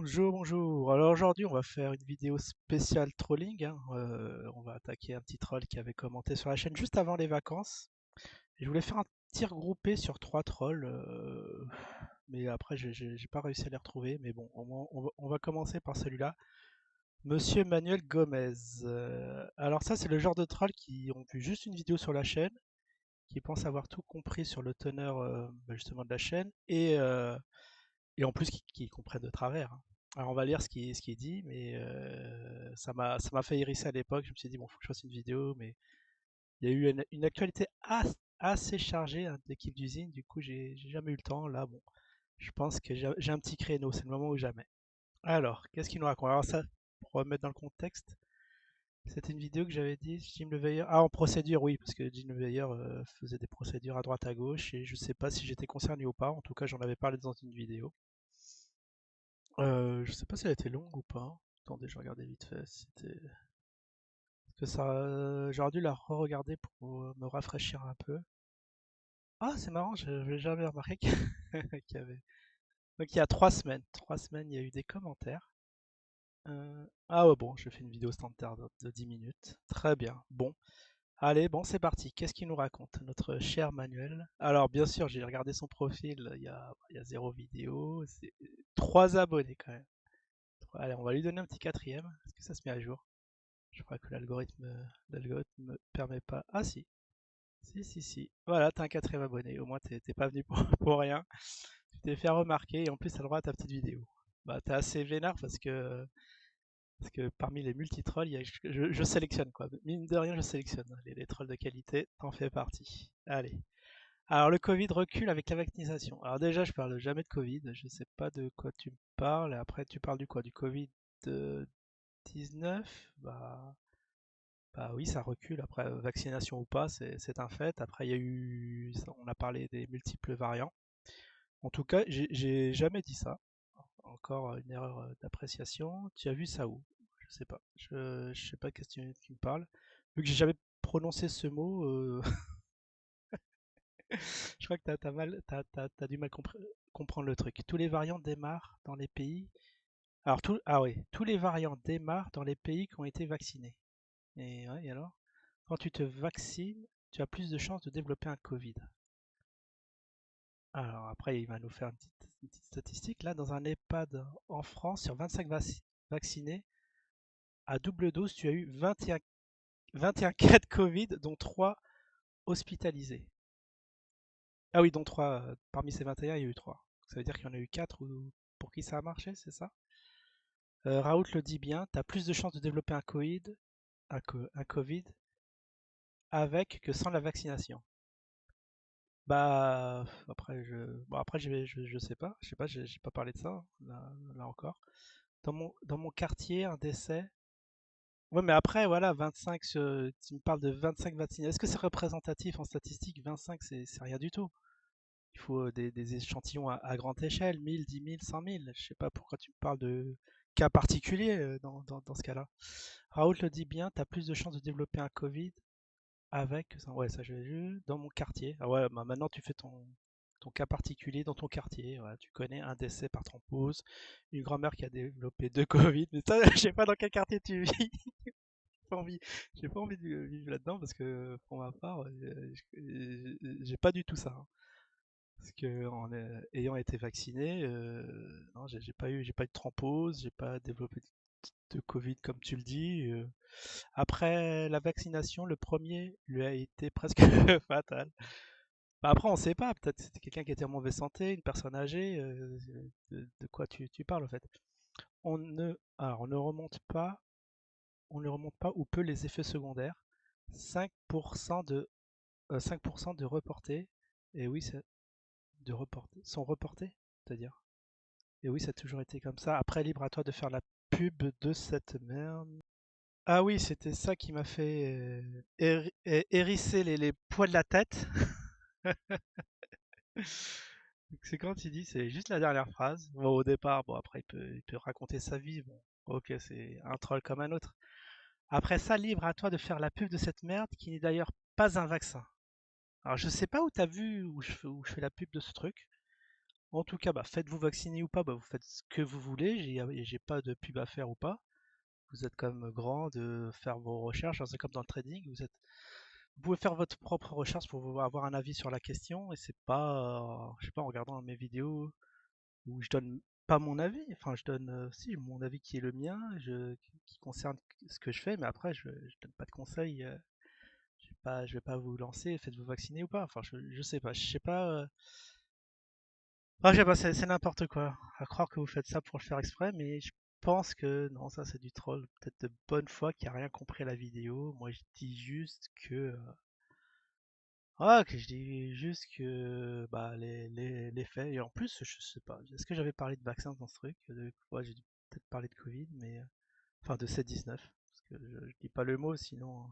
Bonjour, bonjour. Alors aujourd'hui, on va faire une vidéo spéciale trolling, hein. On va attaquer un petit troll qui avait commenté sur la chaîne juste avant les vacances. Et je voulais faire un tir groupé sur 3 trolls, mais après, j'ai pas réussi à les retrouver. Mais bon, au moins, on va commencer par celui-là. Monsieur Manuel Gomez. Alors ça, c'est le genre de troll qui ont vu juste une vidéo sur la chaîne, qui pensent avoir tout compris sur le teneur justement de la chaîne, et en plus qui comprennent de travers, hein. Alors on va lire ce qui est dit, mais ça m'a fait hérisser à l'époque. Je me suis dit, bon, faut que je fasse une vidéo, mais il y a eu une actualité assez chargée, hein, d'équipe d'usine. Du coup, j'ai jamais eu le temps. Là, bon, je pense que j'ai un petit créneau, c'est le moment ou jamais. Alors, qu'est-ce qu'il nous raconte? Alors ça, pour remettre dans le contexte, c'était une vidéo que j'avais dit, Jim Leveilleur. Ah, en procédure, oui, parce que Jim Leveilleur faisait des procédures à droite à gauche, et je sais pas si j'étais concerné ou pas. En tout cas, j'en avais parlé dans une vidéo. Je sais pas si elle était longue ou pas. Attendez, je regardais vite fait. Parce que ça, j'aurais dû la re-regarder pour me rafraîchir un peu. Ah, c'est marrant, je n'avais jamais remarqué qu'il y avait. Donc il y a 3 semaines. 3 semaines, il y a eu des commentaires. Ah ouais, bon, je fais une vidéo standard de 10 minutes. Très bien. Bon. Allez, bon, c'est parti. Qu'est-ce qu'il nous raconte, notre cher Manuel? Alors, bien sûr, j'ai regardé son profil. Il y a 0 vidéo. C'est 3 abonnés quand même. Allez, on va lui donner un petit quatrième. Est-ce que ça se met à jour? Je crois que l'algorithme me permet pas. Ah si, si. Voilà, t'as un quatrième abonné. Au moins, t'es pas venu pour, pour rien. Tu t'es fait remarquer et en plus, t'as le droit à ta petite vidéo. Bah, t'es assez vénère parce que parmi les multi-trolls, je sélectionne quoi. Mine de rien, je sélectionne. Les trolls de qualité, t'en fais partie. Allez. Alors, le Covid recule avec la vaccination. Alors, déjà, je parle jamais de Covid. Je sais pas de quoi tu me parles. Et après, tu parles du quoi? Du Covid 19? Bah oui, ça recule. Après, vaccination ou pas, c'est un fait. Après, il y a eu, on a parlé des multiples variants. En tout cas, j'ai jamais dit ça. Encore une erreur d'appréciation. Tu as vu ça où? Je sais pas. Je sais pas qu'est-ce que tu me parles. Vu que j'ai jamais prononcé ce mot, je crois que t'as du mal comprendre le truc. Tous les variants démarrent dans les pays. Alors, ah oui, tous les variants démarrent dans les pays qui ont été vaccinés. Et, ouais, et alors? Quand tu te vaccines, tu as plus de chances de développer un Covid. Alors après, il va nous faire une petite statistique. Là, dans un EHPAD en France, sur 25 vaccinés, à double dose, tu as eu 21 cas de Covid, dont 3 hospitalisés. Ah oui, dont 3. Parmi ces 21, il y a eu 3. Ça veut dire qu'il y en a eu 4 pour qui ça a marché, c'est ça? Raoult le dit bien, tu as plus de chances de développer un Covid avec que sans la vaccination. Bah, après, je sais pas, j'ai pas parlé de ça, hein, là encore. Dans mon quartier, un décès. Ouais, mais après, voilà, 25, tu me parles de 25 vaccinés. Est-ce que c'est représentatif en statistique? 25, c'est rien du tout. Il faut des échantillons à grande échelle, 1000, 10 000, 100 000. Je sais pas pourquoi tu me parles de cas particuliers dans ce cas-là. Raoult le dit bien, tu as plus de chances de développer un Covid avec ça. Ouais, ça je l'ai vu dans mon quartier. Ah ouais, bah maintenant tu fais ton cas particulier dans ton quartier. Voilà, tu connais un décès par thrombose, une grand-mère qui a développé 2 Covid. Mais ça, je sais pas dans quel quartier tu vis. Pas envie, j'ai pas envie de vivre là-dedans parce que pour ma part, j'ai pas du tout ça, hein. Parce que ayant été vacciné, non, j'ai pas eu de thrombose, j'ai pas développé de Covid comme tu le dis. Après la vaccination, le premier lui a été presque fatal. Bah, après, on sait pas, peut-être c'était quelqu'un qui était en mauvaise santé, une personne âgée, de quoi tu parles en fait. Alors, on ne remonte pas ou peu les effets secondaires. 5% de, 5% de reportés, et oui, de reportés, sont reportés, c'est-à-dire. Et oui, ça a toujours été comme ça. Après, libre à toi de faire la pub de cette merde. Ah oui, c'était ça qui m'a fait hérisser les poils de la tête. C'est quand il dit, c'est juste la dernière phrase. Bon, au départ, bon, après, il peut raconter sa vie. Bon, ok, c'est un troll comme un autre. Après ça, libre à toi de faire la pub de cette merde qui n'est d'ailleurs pas un vaccin. Alors, je sais pas où t'as vu où je fais la pub de ce truc. En tout cas, bah, faites-vous vacciner ou pas, bah, vous faites ce que vous voulez. J'ai pas de pub à faire ou pas. Vous êtes quand même grand de faire vos recherches, hein. C'est comme dans le trading. Vous pouvez faire votre propre recherche pour avoir un avis sur la question. Et c'est pas, je sais pas, en regardant mes vidéos où je donne pas mon avis. Enfin, je donne, si, mon avis qui est le mien, qui concerne ce que je fais. Mais après, je donne pas de conseils. Je vais pas vous lancer. Faites-vous vacciner ou pas. Enfin, je sais pas. Je sais pas. Je sais pas, c'est n'importe quoi. À croire que vous faites ça pour le faire exprès, mais je pense que non, ça c'est du troll. Peut-être de bonne foi qui a rien compris à la vidéo. Moi, je dis juste que, que je dis juste que, bah, les faits. Et en plus, je sais pas. Est-ce que j'avais parlé de vaccin dans ce truc? Ouais, j'ai dû peut-être parler de Covid, mais enfin de C-19, parce que je dis pas le mot, sinon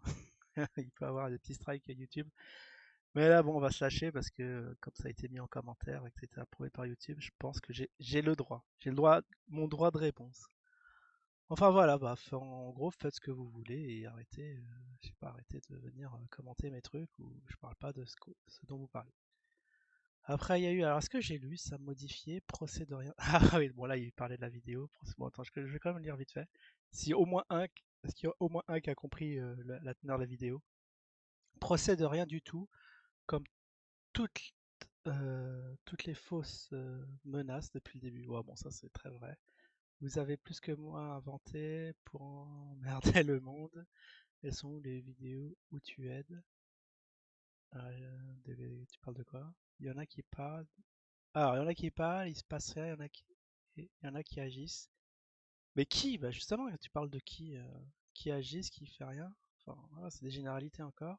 il peut avoir des petits strikes à YouTube. Mais là, bon, on va se lâcher parce que, comme ça a été mis en commentaire et que c'était approuvé par YouTube, je pense que j'ai le droit. J'ai le droit, mon droit de réponse. Enfin voilà, bah, en gros, faites ce que vous voulez et arrêtez, je sais pas, arrêtez de venir commenter mes trucs ou je parle pas de ce dont vous parlez. Après, il y a eu, alors est-ce que j'ai lu, ça modifié, procès de rien. Ah oui, bon là, il parlait de la vidéo. Bon, attends, je vais quand même lire vite fait. Si au moins un, Est-ce qu'il y a au moins un qui a compris la teneur de la vidéo? Procès de rien du tout, comme toutes, toutes les fausses menaces depuis le début. Ouais, bon, ça c'est très vrai. Vous avez plus que moi inventé pour emmerder le monde. Elles sont où les vidéos où tu aides? Tu parles de quoi? Il y en a qui parlent. Alors, il y en a qui parlent, il se passe rien, il y en a qui agissent. Mais qui? Bah justement, tu parles de qui agissent, qui fait rien. Enfin, voilà, c'est des généralités encore.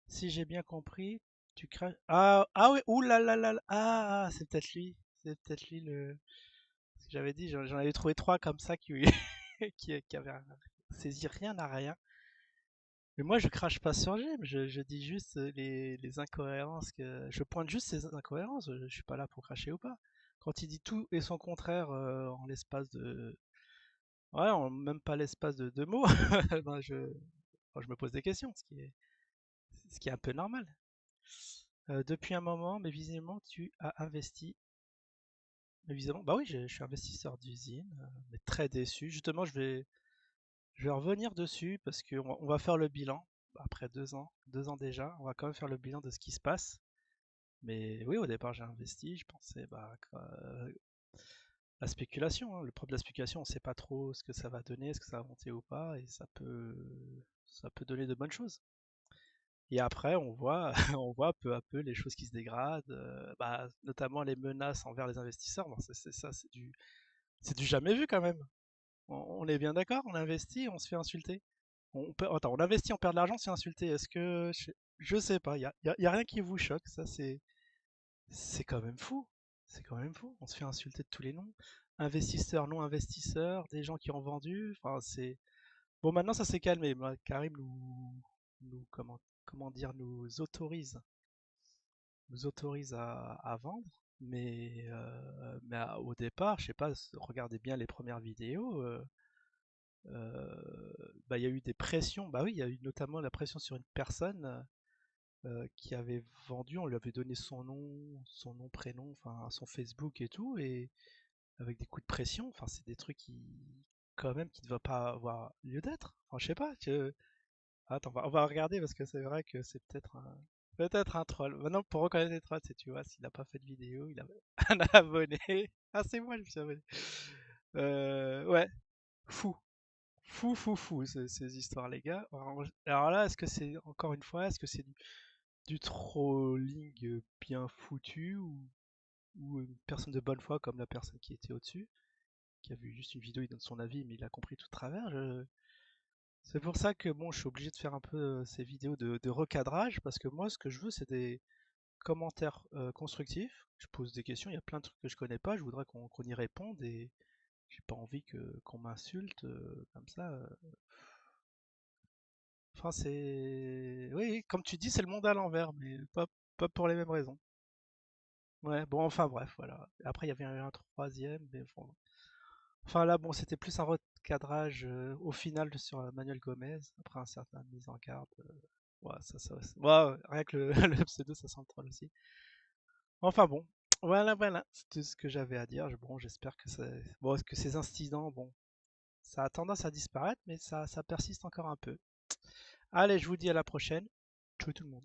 Si j'ai bien compris, tu craches. Ah oui, ouh là là là là. C'est peut-être lui. C'est peut-être lui le. Ce que j'avais dit, j'en avais trouvé trois comme ça qui avaient saisi rien à rien. Mais moi, je crache pas sur Jim, je dis juste les incohérences je pointe juste ces incohérences. Je suis pas là pour cracher ou pas. Quand il dit tout et son contraire en l'espace de. Ouais, même pas l'espace de 2 mots, ben je me pose des questions, ce qui est un peu normal. Depuis un moment, mais visiblement, tu as investi. Mais visiblement, bah oui, je suis investisseur d'usine, mais très déçu. Justement, je vais revenir dessus parce on va faire le bilan après 2 ans, 2 ans déjà. On va quand même faire le bilan de ce qui se passe. Mais oui, au départ, j'ai investi. Je pensais la spéculation, hein. Le problème de la spéculation, on ne sait pas trop ce que ça va donner, est-ce que ça va monter ou pas, et ça peut donner de bonnes choses. Et après, on voit, on voit peu à peu les choses qui se dégradent, bah, notamment les menaces envers les investisseurs. Bon, ça, c'est du jamais vu quand même. On est bien d'accord, on investit, on se fait insulter. Attends, on investit, on perd de l'argent, on se fait insulter. Est-ce que je sais pas, y a rien qui vous choque, ça c'est quand même fou. C'est quand même fou. On se fait insulter de tous les noms. Investisseurs, non investisseurs, des gens qui ont vendu. Enfin, c'est bon. Maintenant, ça s'est calmé. Karim comment dire, nous autorise à vendre. Au départ, je sais pas, regardez bien les premières vidéos. Bah, il y a eu des pressions. Bah oui, il y a eu notamment la pression sur une personne qui avait vendu. On lui avait donné son nom, prénom, enfin son Facebook et tout, et avec des coups de pression. Enfin, c'est des trucs quand même, qui ne doivent pas avoir lieu d'être. Enfin, je sais pas. Attends, on va regarder parce que c'est vrai que c'est peut-être un troll. Maintenant, pour reconnaître les trolls, c'est, tu vois, s'il n'a pas fait de vidéo, il a un abonné. Ah, c'est moi, je me suis abonné. Ouais, fou. Fou, ces histoires, les gars. Alors là, est-ce que c'est, encore une fois, est-ce que c'est du trolling bien foutu ou une personne de bonne foi comme la personne qui était au-dessus, qui a vu juste une vidéo, il donne son avis, mais il a compris tout de travers. C'est pour ça que bon, je suis obligé de faire un peu ces vidéos de recadrage, parce que moi, ce que je veux, c'est des commentaires constructifs. Je pose des questions, il y a plein de trucs que je connais pas, je voudrais qu'on y réponde et j'ai pas envie qu'on m'insulte comme ça. Enfin, oui, comme tu dis, c'est le monde à l'envers, mais pas pour les mêmes raisons. Ouais, bon, enfin bref, voilà. Après, il y avait un troisième, mais bon. Enfin là, bon, c'était plus un recadrage au final sur Manuel Gomez, après un certain mise en garde. Ouais, ouais, rien que le, le pseudo, ça sent le troll aussi. Enfin bon. Voilà, voilà, c'est tout ce que j'avais à dire. Bon, j'espère que bon, que ces incidents, bon, ça a tendance à disparaître, mais ça persiste encore un peu. Allez, je vous dis à la prochaine. Ciao tout le monde.